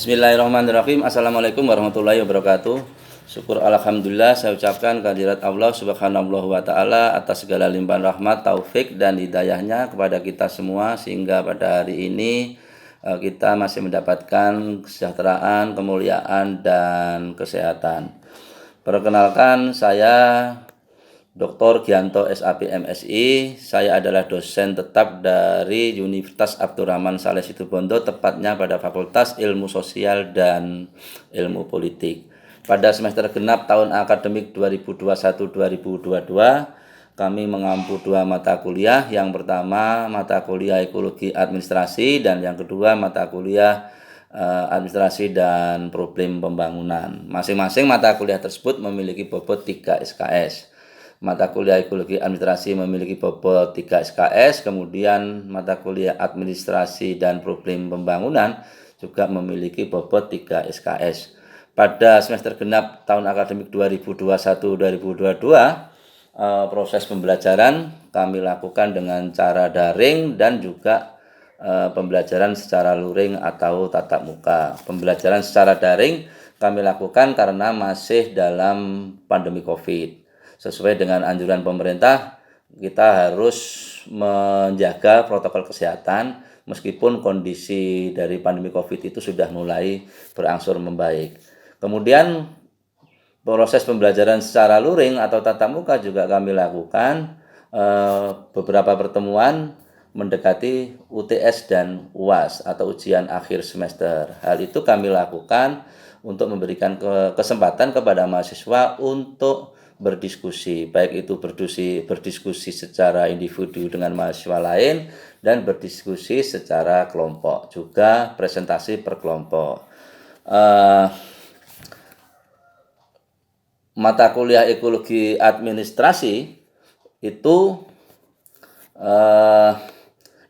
Bismillahirrahmanirrahim. Assalamualaikum warahmatullahi wabarakatuh. Syukur alhamdulillah saya ucapkan kehadirat Allah subhanahu wa ta'ala atas segala limpahan rahmat, taufik dan hidayahnya kepada kita semua, sehingga pada hari ini kita masih mendapatkan kesejahteraan, kemuliaan dan kesehatan. Perkenalkan, saya Dr. Gianto SAP MSI. Saya adalah dosen tetap dari Universitas Abdurrahman Saleh Situbondo, tepatnya pada Fakultas Ilmu Sosial dan Ilmu Politik. Pada semester genap tahun akademik 2021-2022, kami mengampu dua mata kuliah. Yang pertama mata kuliah Ekologi Administrasi dan yang kedua mata kuliah Administrasi dan Problem Pembangunan. Masing-masing mata kuliah tersebut memiliki bobot 3 SKS. Mata kuliah Ekologi Administrasi memiliki bobot 3 SKS, kemudian mata kuliah Administrasi dan Problem Pembangunan juga memiliki bobot 3 SKS. Pada semester genap tahun akademik 2021-2022, proses pembelajaran kami lakukan dengan cara daring dan juga pembelajaran secara luring atau tatap muka. Pembelajaran secara daring kami lakukan karena masih dalam pandemi COVID. Sesuai dengan anjuran pemerintah, kita harus menjaga protokol kesehatan meskipun kondisi dari pandemi COVID itu sudah mulai berangsur membaik. Kemudian proses pembelajaran secara luring atau tatap muka juga kami lakukan beberapa pertemuan mendekati UTS dan UAS atau ujian akhir semester. Hal itu kami lakukan untuk memberikan kesempatan kepada mahasiswa untuk berdiskusi, baik itu berdiskusi secara individu dengan mahasiswa lain dan berdiskusi secara kelompok, juga presentasi per kelompok. Mata kuliah Ekologi Administrasi itu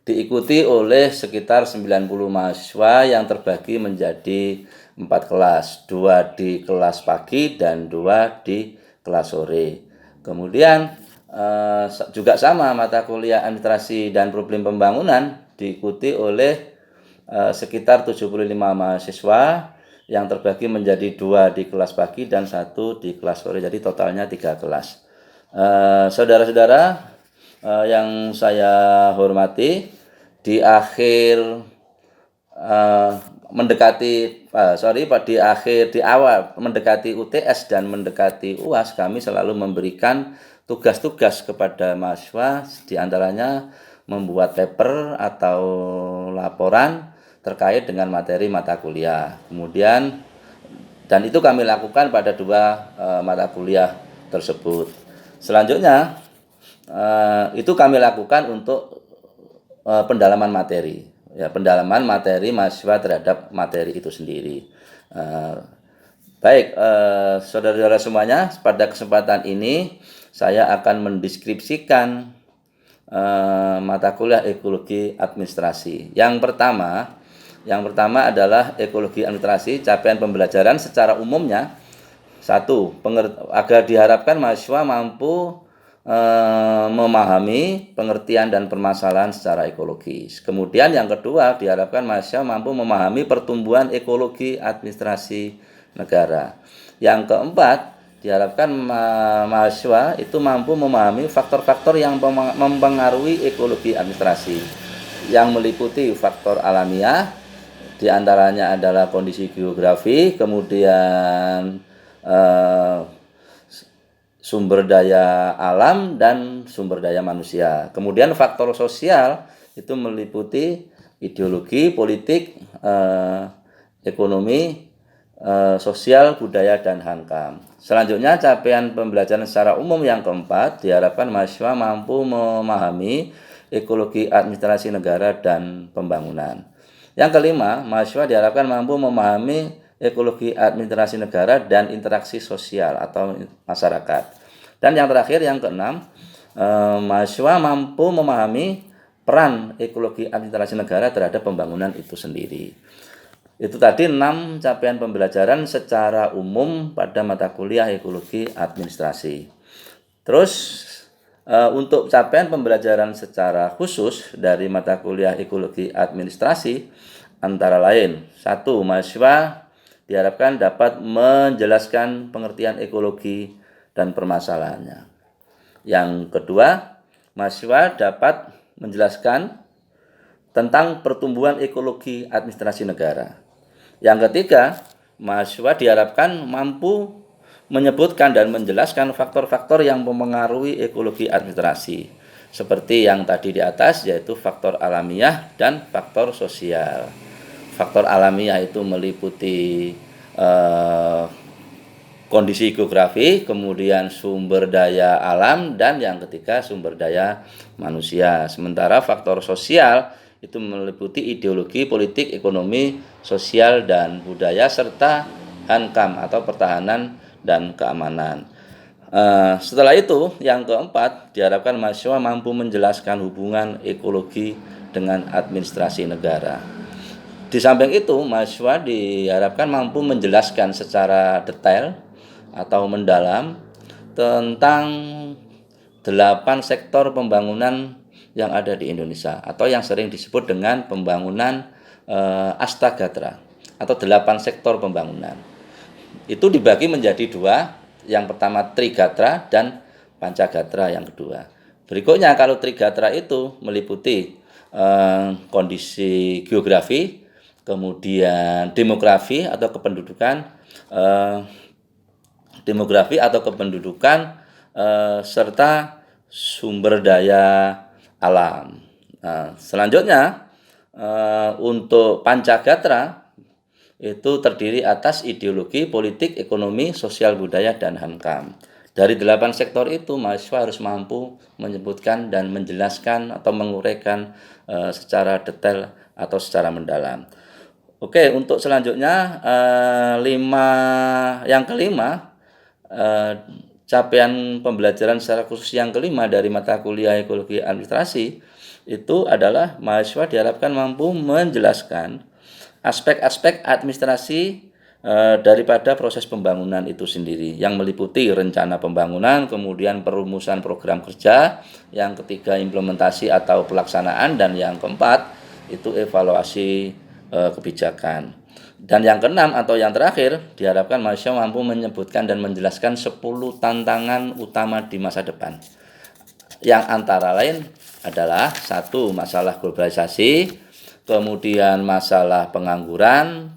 diikuti oleh sekitar 90 mahasiswa yang terbagi menjadi 4 kelas, 2 di kelas pagi dan 2 di kelas sore. Kemudian juga sama, mata kuliah Administrasi dan Problem Pembangunan diikuti oleh sekitar 75 mahasiswa yang terbagi menjadi 2 di kelas pagi dan 1 di kelas sore. Jadi totalnya 3 kelas. Saudara-saudara yang saya hormati, di akhir di awal mendekati UTS dan mendekati UAS, kami selalu memberikan tugas-tugas kepada mahasiswa, diantaranya membuat paper atau laporan terkait dengan materi mata kuliah. Kemudian, dan itu kami lakukan pada 2 mata kuliah tersebut. Selanjutnya, itu kami lakukan untuk pendalaman materi. Pendalaman materi mahasiswa terhadap materi itu sendiri. Baik, saudara-saudara semuanya, pada kesempatan ini saya akan mendeskripsikan mata kuliah Ekologi Administrasi. Yang pertama adalah Ekologi Administrasi, capaian pembelajaran secara umumnya. 1. Agar diharapkan mahasiswa mampu memahami pengertian dan permasalahan secara ekologis. Kemudian yang kedua, diharapkan mahasiswa mampu memahami pertumbuhan ekologi administrasi negara. Yang keempat, diharapkan mahasiswa itu mampu memahami faktor-faktor yang mempengaruhi ekologi administrasi, yang meliputi faktor alamiah, diantaranya adalah kondisi geografi, kemudian sumber daya alam dan sumber daya manusia. Kemudian faktor sosial itu meliputi ideologi, politik, ekonomi, sosial, budaya, dan hankam. Selanjutnya, capaian pembelajaran secara umum yang keempat, diharapkan mahasiswa mampu memahami ekologi administrasi negara dan pembangunan. Yang kelima, mahasiswa diharapkan mampu memahami ekologi administrasi negara dan interaksi sosial atau masyarakat. Dan yang terakhir, yang keenam, mahasiswa mampu memahami peran ekologi administrasi negara terhadap pembangunan itu sendiri. Itu tadi 6 capaian pembelajaran secara umum pada mata kuliah Ekologi Administrasi. Terus untuk capaian pembelajaran secara khusus dari mata kuliah Ekologi Administrasi, antara lain, satu, mahasiswa diharapkan dapat menjelaskan pengertian ekologi dan permasalahannya. Yang kedua, mahasiswa dapat menjelaskan tentang pertumbuhan ekologi administrasi negara. Yang ketiga, mahasiswa diharapkan mampu menyebutkan dan menjelaskan faktor-faktor yang mempengaruhi ekologi administrasi, seperti yang tadi di atas, yaitu faktor alamiah dan faktor sosial. Faktor alamiah itu meliputi kondisi geografi, kemudian sumber daya alam, dan yang ketiga sumber daya manusia. Sementara faktor sosial itu meliputi ideologi, politik, ekonomi, sosial, dan budaya, serta hankam atau pertahanan dan keamanan. Setelah itu, yang keempat, diharapkan mahasiswa mampu menjelaskan hubungan ekologi dengan administrasi negara. Di samping itu, mahasiswa diharapkan mampu menjelaskan secara detail atau mendalam tentang 8 sektor pembangunan yang ada di Indonesia, atau yang sering disebut dengan pembangunan Astagatra, atau 8 sektor pembangunan. Itu dibagi menjadi 2, yang pertama Trigatra dan Pancagatra yang kedua. Berikutnya, kalau Trigatra itu meliputi kondisi geografi, kemudian demografi atau kependudukan, serta sumber daya alam. Selanjutnya, untuk Pancagatra itu terdiri atas ideologi, politik, ekonomi, sosial, budaya, dan hankam. Dari 8 sektor itu, mahasiswa harus mampu menyebutkan dan menjelaskan atau menguraikan secara detail atau secara mendalam. Oke, untuk selanjutnya yang kelima, capaian pembelajaran secara khusus yang kelima dari mata kuliah ekologi administrasi itu adalah mahasiswa diharapkan mampu menjelaskan aspek-aspek administrasi daripada proses pembangunan itu sendiri, yang meliputi rencana pembangunan, kemudian perumusan program kerja, yang ketiga implementasi atau pelaksanaan, dan yang keempat itu evaluasi kebijakan. Dan yang keenam atau yang terakhir, diharapkan mahasiswa mampu menyebutkan dan menjelaskan 10 tantangan utama di masa depan, yang antara lain adalah satu, masalah globalisasi, kemudian masalah pengangguran,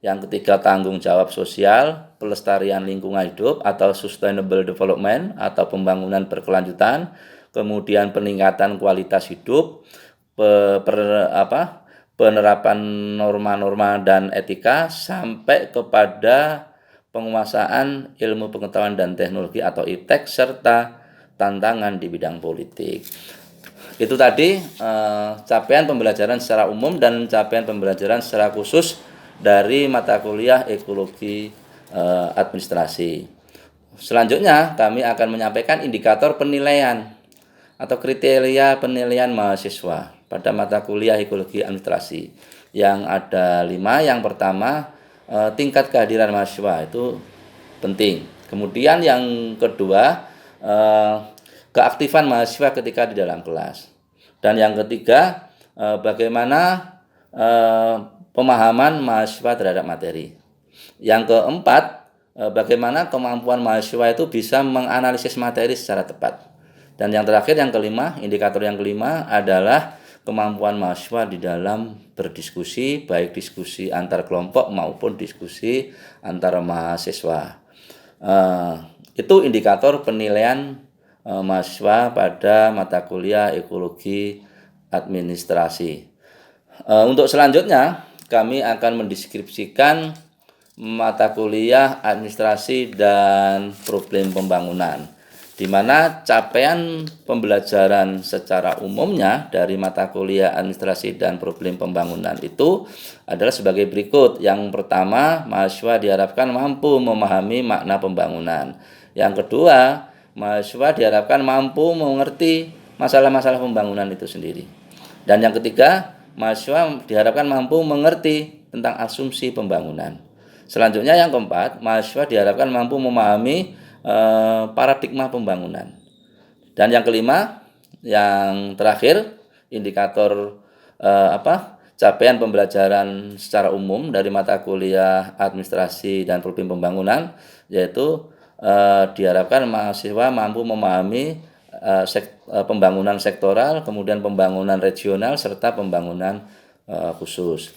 yang ketiga tanggung jawab sosial, pelestarian lingkungan hidup atau sustainable development atau pembangunan berkelanjutan, kemudian peningkatan kualitas hidup, penerapan norma-norma dan etika, sampai kepada penguasaan ilmu pengetahuan dan teknologi atau iptek, serta tantangan di bidang politik. Itu tadi capaian pembelajaran secara umum dan capaian pembelajaran secara khusus dari mata kuliah ekologi administrasi. Selanjutnya kami akan menyampaikan indikator penilaian atau kriteria penilaian mahasiswa pada mata kuliah ekologi administrasi, yang ada 5. Yang pertama, tingkat kehadiran mahasiswa itu penting. Kemudian yang kedua, keaktifan mahasiswa ketika di dalam kelas. Dan yang ketiga, bagaimana pemahaman mahasiswa terhadap materi. Yang keempat, bagaimana kemampuan mahasiswa itu bisa menganalisis materi secara tepat. Dan yang terakhir, yang kelima, indikator yang kelima adalah kemampuan mahasiswa di dalam berdiskusi, baik diskusi antar kelompok maupun diskusi antara mahasiswa. Itu indikator penilaian mahasiswa pada mata kuliah ekologi administrasi. Untuk selanjutnya, kami akan mendeskripsikan mata kuliah administrasi dan problem pembangunan, di mana capaian pembelajaran secara umumnya dari mata kuliah administrasi dan problem pembangunan itu adalah sebagai berikut. Yang pertama, mahasiswa diharapkan mampu memahami makna pembangunan. Yang kedua, mahasiswa diharapkan mampu mengerti masalah-masalah pembangunan itu sendiri. Dan yang ketiga, mahasiswa diharapkan mampu mengerti tentang asumsi pembangunan. Selanjutnya yang keempat, mahasiswa diharapkan mampu memahami paradigma pembangunan. Dan yang kelima, yang terakhir, indikator capaian pembelajaran secara umum dari mata kuliah administrasi dan problem pembangunan, yaitu diharapkan mahasiswa mampu memahami pembangunan sektoral, kemudian pembangunan regional, serta pembangunan khusus.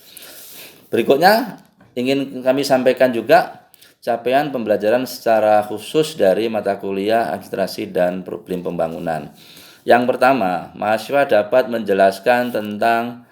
Berikutnya ingin kami sampaikan juga capaian pembelajaran secara khusus dari mata kuliah administrasi dan problem pembangunan. Yang pertama, mahasiswa dapat menjelaskan tentang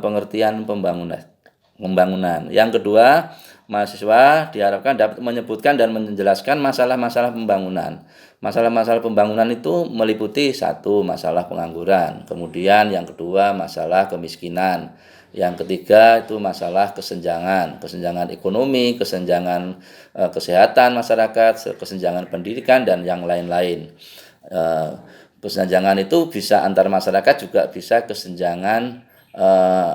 pengertian pembangunan. Yang kedua, mahasiswa diharapkan dapat menyebutkan dan menjelaskan masalah-masalah pembangunan. Masalah-masalah pembangunan itu meliputi satu, masalah pengangguran. Kemudian yang kedua, masalah kemiskinan. Yang ketiga itu masalah kesenjangan ekonomi, kesenjangan kesehatan masyarakat, kesenjangan pendidikan, dan yang lain-lain. Kesenjangan itu bisa antar masyarakat, juga bisa kesenjangan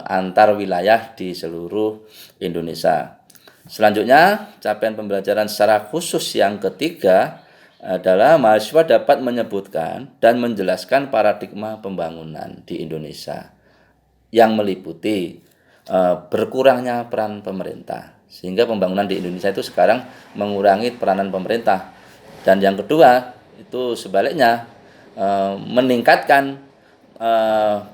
antar wilayah di seluruh Indonesia. Selanjutnya, capaian pembelajaran secara khusus yang ketiga adalah mahasiswa dapat menyebutkan dan menjelaskan paradigma pembangunan di Indonesia yang meliputi berkurangnya peran pemerintah, sehingga pembangunan di Indonesia itu sekarang mengurangi peranan pemerintah. Dan yang kedua itu sebaliknya, meningkatkan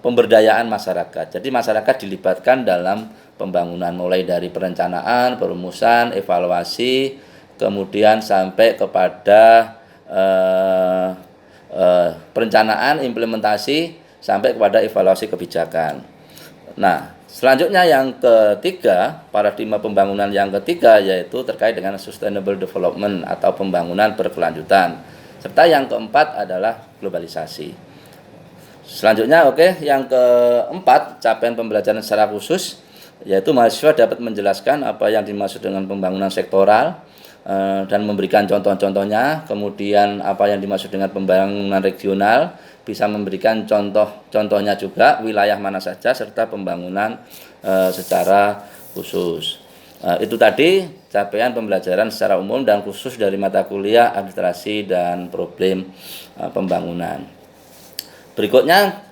pemberdayaan masyarakat. Jadi masyarakat dilibatkan dalam pembangunan, mulai dari perencanaan, perumusan, evaluasi, kemudian sampai kepada perencanaan, implementasi, sampai kepada evaluasi kebijakan. Nah, selanjutnya yang ketiga, paradigma pembangunan yang ketiga yaitu terkait dengan sustainable development atau pembangunan berkelanjutan. Serta yang keempat adalah globalisasi. Selanjutnya, yang keempat, capaian pembelajaran secara khusus, yaitu mahasiswa dapat menjelaskan apa yang dimaksud dengan pembangunan sektoral dan memberikan contoh-contohnya. Kemudian apa yang dimaksud dengan pembangunan regional, bisa memberikan contoh-contohnya juga, wilayah mana saja, serta pembangunan secara khusus. Itu tadi capaian pembelajaran secara umum dan khusus dari mata kuliah administrasi dan problem pembangunan. Berikutnya,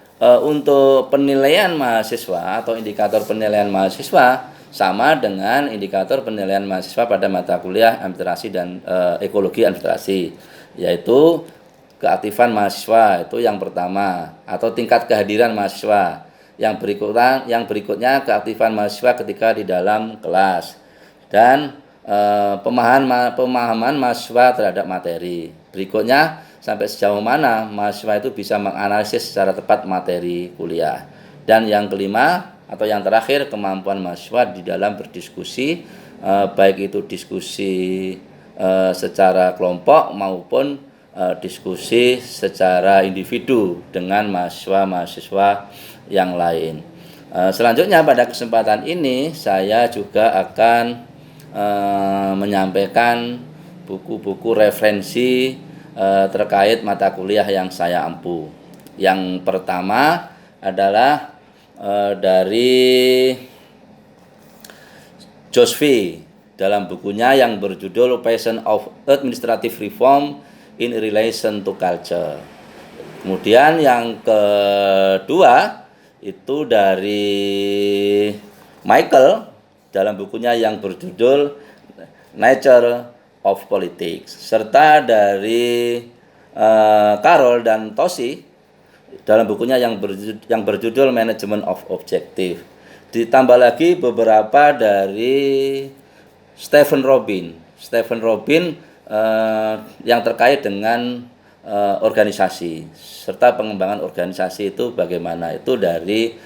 untuk penilaian mahasiswa atau indikator penilaian mahasiswa sama dengan indikator penilaian mahasiswa pada mata kuliah administrasi dan ekologi administrasi, yaitu keaktifan mahasiswa, itu yang pertama, atau tingkat kehadiran mahasiswa. Yang berikutnya keaktifan mahasiswa ketika di dalam kelas, dan pemahaman mahasiswa terhadap materi. Berikutnya, sampai sejauh mana mahasiswa itu bisa menganalisis secara tepat materi kuliah. Dan yang kelima atau yang terakhir, kemampuan mahasiswa di dalam berdiskusi, baik itu diskusi secara kelompok maupun diskusi secara individu dengan mahasiswa-mahasiswa yang lain. Selanjutnya, pada kesempatan ini saya juga akan menyampaikan buku-buku referensi terkait mata kuliah yang saya ampu. Yang pertama adalah dari Josvi dalam bukunya yang berjudul Passion of Administrative Reform in Relation to Culture. Kemudian yang kedua itu dari Michael dalam bukunya yang berjudul Nature of Politics, serta dari Carol dan Tosi dalam bukunya yang berjudul Management of Objective. Ditambah lagi beberapa dari Stephen Robin yang terkait dengan organisasi serta pengembangan organisasi itu bagaimana, itu dari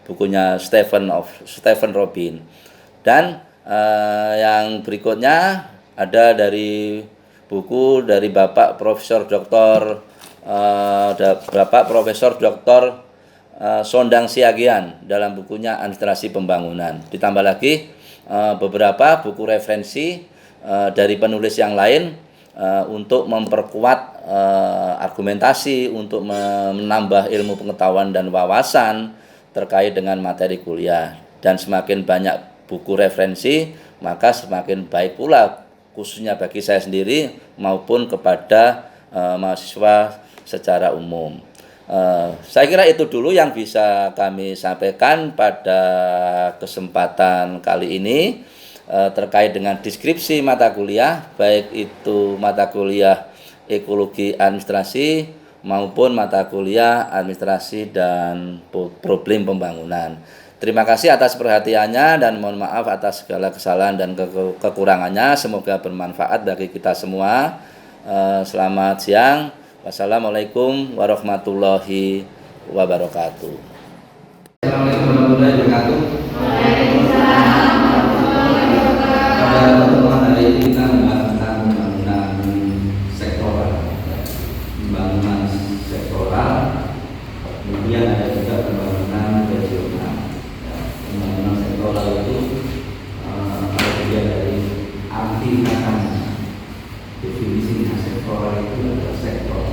bukunya Stephen Robin. Dan yang berikutnya ada dari buku dari Bapak Profesor Dr. Sondang Siagian dalam bukunya Administrasi Pembangunan. Ditambah lagi beberapa buku referensi dari penulis yang lain untuk memperkuat argumentasi, untuk menambah ilmu pengetahuan dan wawasan terkait dengan materi kuliah. Dan semakin banyak buku referensi, maka semakin baik pula, khususnya bagi saya sendiri maupun kepada mahasiswa secara umum. Saya kira itu dulu yang bisa kami sampaikan pada kesempatan kali ini terkait dengan deskripsi mata kuliah, baik itu mata kuliah ekologi administrasi maupun mata kuliah administrasi dan problem pembangunan. Terima kasih atas perhatiannya dan mohon maaf atas segala kesalahan dan kekurangannya. Semoga bermanfaat bagi kita semua. Selamat siang. Wassalamualaikum warahmatullahi wabarakatuh. Assalamualaikum warahmatullahi wabarakatuh. Pada pertemuan hari ini kita membahas tentang pembangunan sektoral. Pembangunan sektoral, kemudian ada juga pembangunan regional. Pembangunan sektoral itu bagian dari arti katanya. Definisinya sektoral itu adalah sektor.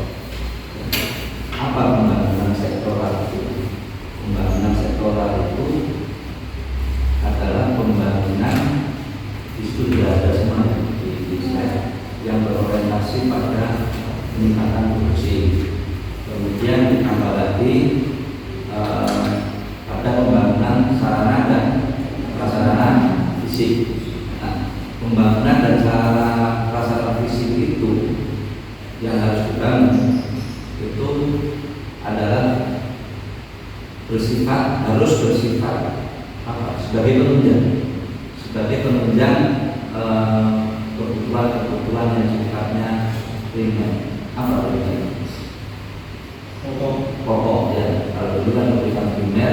Apa pembangunan sektoral itu? Pembangunan sektoral itu adalah pembangunan di sudah ada semuanya di slide yang berorientasi pada peningkatan produksi. Kemudian ditambah lagi pada pembangunan sarana dan prasarana fisik. Pembangunan dan sarana prasarana fisik itu yang harus dibangun itu adalah harus bersifat sebagai penunjang kebutuhan yang sifatnya primer. Apa itu? Pokok ya. Kalau dulu kan kebutuhan primer,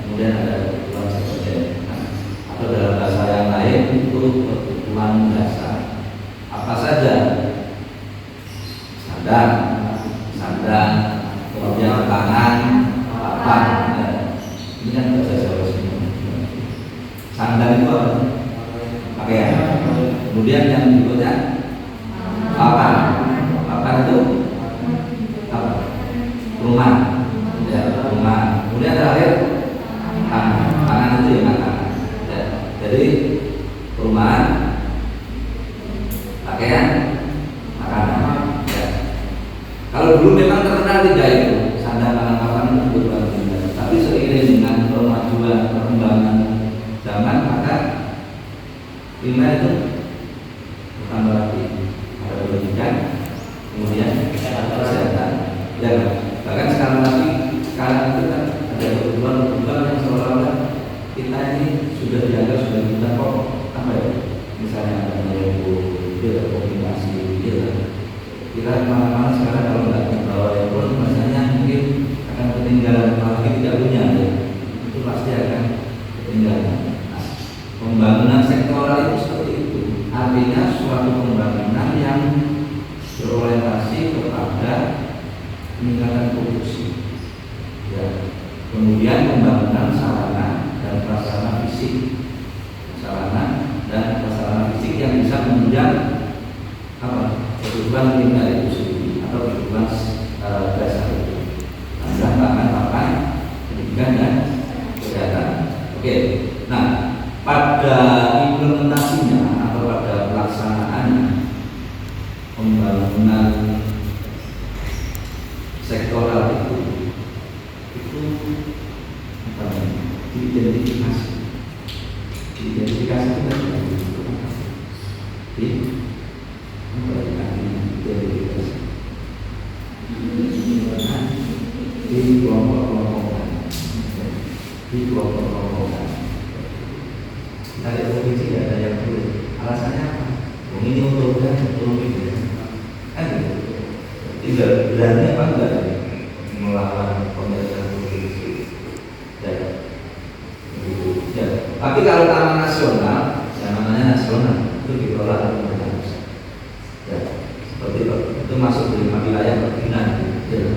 kemudian ada kebutuhan sekunder. Atau dalam bahasa yang lain itu kebutuhan dasar. Apa saja? Sandang, kemudian tangan, papan. Ini kan bahasa Jawa semua. Sandang itu apa? Pakaian. Kemudian yang berikutnya papan. Papan itu apa? Rumah. Ya, rumah. Kemudian terakhir tangan itu ya makanan. Ya, jadi perumahan, pakaian, makanan. Ya. Kalau dulu memang terkenal tiga itu, sandang, pangan, papan itu kebutuhan primer. Tapi seiring dengan kemajuan perkembangan zaman, maka primer itu bertambah lagi. Ada pendidikan, kemudian kesehatan. Ya, bahkan sekarang itu kan ada kebutuhan yang seolah-olah kita ini sudah dianggap sebagai kebutuhan pokok. Apa ya? Misalnya ada komunikasi, kita kemana-mana sekarang kalau nggak membawa handphone, misalnya mungkin akan ketinggalan, apalagi tidak punya, ya. Itu pasti akan ketinggalan. Nah, pembangunan sektoral itu seperti itu, artinya suatu pembangunan yang berorientasi kepada peningkatan produksi. Ya. Kemudian pembangunan sarana dan prasarana fisik, yang bisa menunjang kebutuhan primer itu sendiri atau kebutuhan dasar itu. Sandang, pangan, papan, pendidikan dan kesehatan. Oke. Nah, pada implementasinya atau pada pelaksanaannya pembangunan sektoral itu diidentifikasi itu di kelompok-kelompokan. Dari provinsi tidak ada yang perlu. Alasannya apa? Ini untuk gitu. Kan gitu. Tidak berani apa enggak melawan pemerintah provinsi. Ya. Tapi kalau taman nasional, yang namanya nasional itu dikelola oleh pemerintah pusat. Ya, seperti itu masuk di wilayah perkebunan, ya.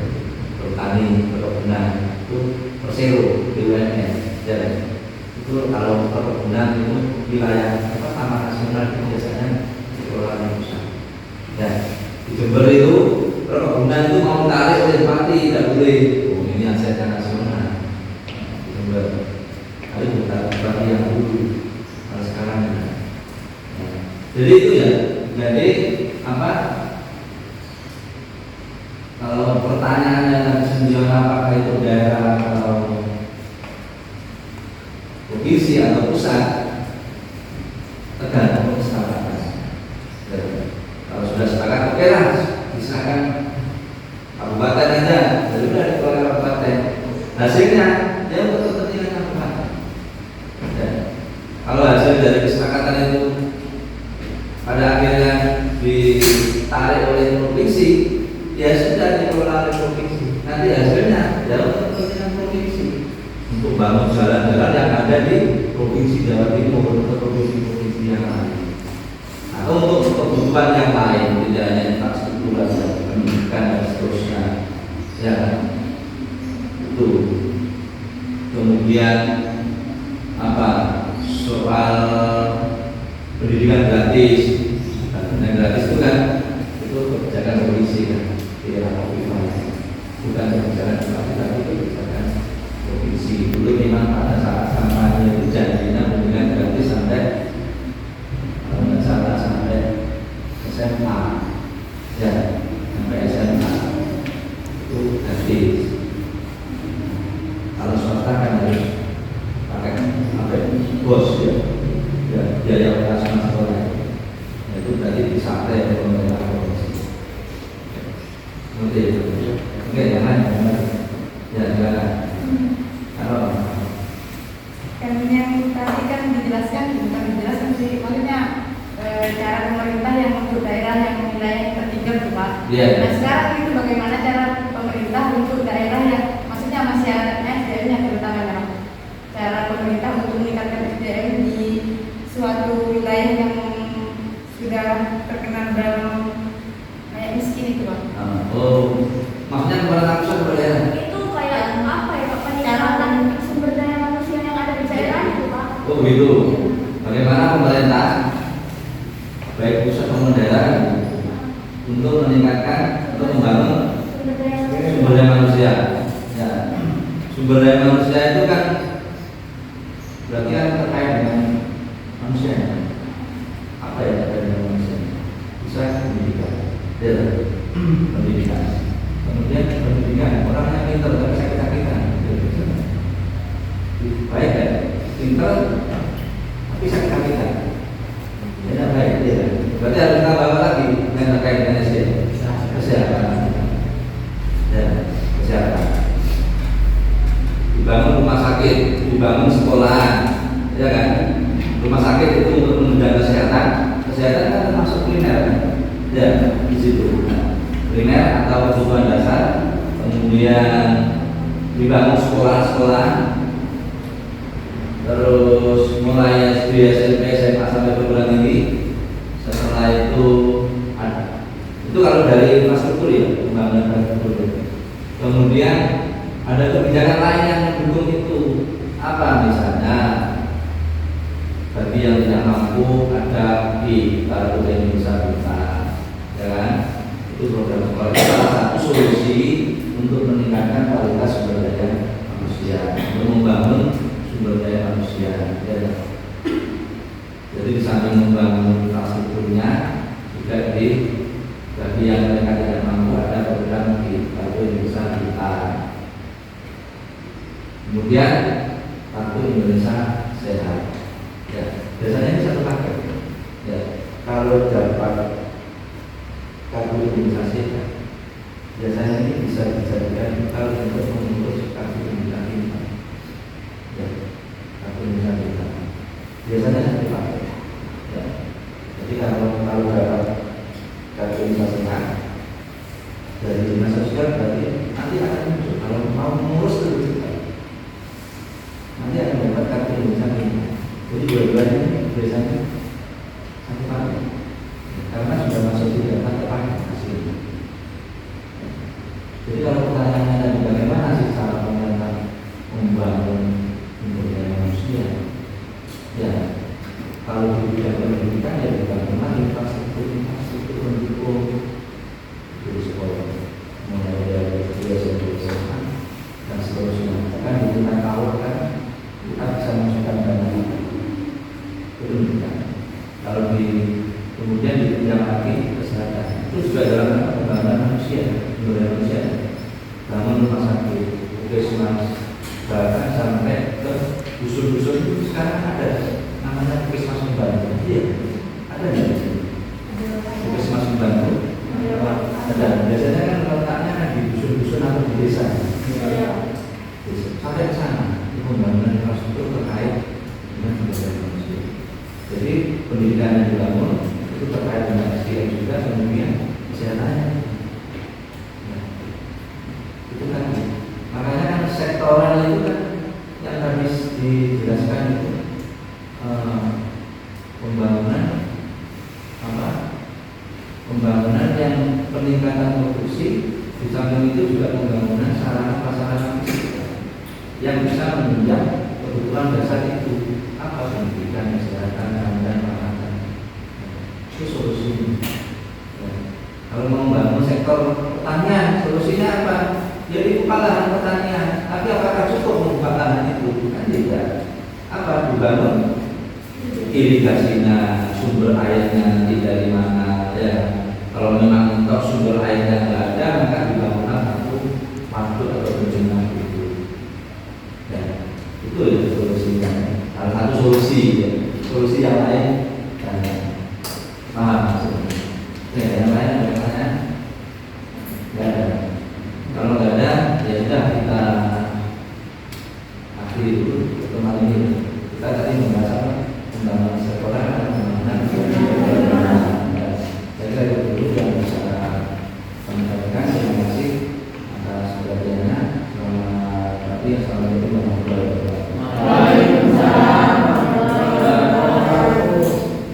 Pertani, perkebunan itu Persero, BUMN. Ya. Itu kalau perkebunan itu wilayah taman nasional itu biasanya dikelola oleh pusat. Ya. Di Jember itu perkebunan itu mau tarik oleh bupati, tidak boleh. Oh, ini asetnya nasional. Di Jember. Tapi bukan yang dulu, kalau sekarang ya. Jadi itu ya, jadi Kalau pertanyaannya sejauh apakah itu daerah atau provinsi atau pusat, tergantung kesepakatan. Kalau sudah sepakat, oke lah, silakan kabupaten aja, jadi udah dikeluarkan kabupaten. Hasilnya ya untuk kepentingan kabupaten. Ya. Kalau hasil dari kesepakatan itu pada akhirnya ditarik oleh provinsi, ya sudah dikelola oleh provinsi. Nanti hasilnya ya untuk kepentingan provinsi, untuk bangun jalan-jalan yang ada di provinsi Jawa Timur atau provinsi-provinsi yang lain. Atau untuk kebutuhan yang lain, tidak hanya infrastruktur saja, pendidikan dan seterusnya. Ya, itu. Kemudian apa? Soal pendidikan gratis. Pendidikan gratis itu kan itu kebijakan provinsi kan, di era Kofifa, bukan kebijakan bupati tapi kebijakan provinsi. Dulu memang pada saat kampanye itu janjinya pendidikan gratis sampai sampai SMA, ya sampai SMA itu gratis. Kalau swasta kan harus pakai bos ya, biaya operasional sekolah. Itu berarti disampai oleh pemerintah provinsi. Oke, jangan ya silakan. Halo. Yang tadi kan dijelaskan, bukan dijelaskan sih, maksudnya cara pemerintah yang untuk daerah yang wilayah tertinggal tuh Pak. Yeah. Nah sekarang itu bagaimana cara pemerintah untuk daerah yang maksudnya masih ada SDM-nya terutamanya, cara pemerintah untuk meningkatkan SDM di suatu wilayah yang sudah terkenal dalam kayak miskin itu Pak. Oh, maksudnya kepada langsung kepada daerah. Itu kayak apa ya Pak, peningkatan sumber daya manusia yang ada di daerah itu Pak. Oh begitu. Bagaimana pemerintah baik pusat maupun daerah untuk meningkatkan atau membangun sumber daya manusia. Ya. Sumber daya manusia itu kan berarti kan terkait dengan manusia. Apa ya terkait dengan manusia? Bisa pendidikan, pendidikan. Kemudian pendidikan orang yang pintar tapi sakit-sakitan. Baik ya, pintar tapi sakit-sakitan. Ya baik ya. Berarti harus kita bawa lagi yang terkait dengan kesehatan. Ya, kesehatan. Dibangun rumah sakit, dibangun sekolahan, ya kan? Rumah sakit itu untuk menunjang kesehatan. Kesehatan kan termasuk kuliner kan? Ya, di situ. Kuliner atau kebutuhan dasar. Kemudian dibangun sekolah-sekolah. Terus mulai SD, SMP, SMA sampai perguruan tinggi. Setelah itu kalau dari infrastruktur ya, pembangunan infrastruktur. Kemudian ada kebijakan lain yang mendukung itu. Apa misalnya bagi yang tidak mampu ada di Kartu Indonesia Pintar, ya kan? Itu program sekolah salah satu solusi untuk meningkatkan kualitas sumber daya manusia, untuk membangun sumber daya manusia. Ya. Jadi di samping membangun infrastrukturnya, juga di bagi yang mereka tidak mampu ada program di Kartu Indonesia Pintar. Kemudian Kartu Indonesia Sehat. Ya, biasanya ini satu paket. Ya, kalau dapat Kartu Indonesia Sehat, biasanya ini bisa dijadikan bekal untuk mengurus Kartu Indonesia Pintar. Ya, Kartu Indonesia Pintar. Biasanya satu paket. Ya. Jadi kalau dapat Kartu Indonesia Sehat dari dinas sosial, berarti nanti akan muncul kalau mau mengurus itu nanti akan dapat Kartu Indonesia Pintar. Jadi dua-duanya biasanya satu paket karena sudah masuk di dalam paket hasilnya. Jadi kalau pertanyaannya tadi bagaimana sih cara pemerintah membangun sumber daya manusia? Ya, kalau di bidang pendidikan ya bagaimana infrastruktur mendukung guru sekolah, mulai dari SD, SMA dan seterusnya. Kan di tingkat awal kan kita bisa masukkan dana pendidikan. Kalau kemudian di bidang lagi kesehatan itu juga dalam pengembangan manusia. sumber daya manusia, bangun rumah sakit, puskesmas, bahkan sampai ke dusun-dusun itu sekarang ada namanya puskesmas pembantu. Iya, ada nggak? Puskesmas pembantu. Ada. Biasanya kan letaknya kan di dusun-dusun atau di desa. Sampai ke sana, itu pembangunan infrastruktur terkait dengan sumber daya manusia. Jadi pendidikan yang dibangun itu terkait dengan SDM juga, kemudian kesehatannya. Nah, itu kan, makanya kan sektoral itu kan yang tadi dijelaskan itu pembangunan yang peningkatan produksi, di samping itu juga pembangunan sarana prasarana fisik yang bisa menunjang kebutuhan dasar itu, apa pendidikan, kesehatan, dan pangan. Itu solusinya. Ya. Kalau mau membangun sektor pertanian, solusinya apa? Ya dibuka lahan pertanian. Tapi apakah cukup membuka lahan itu? Kan tidak. Apa dibangun? Irigasinya, sumber airnya nanti dari mana? Ya. Kalau memang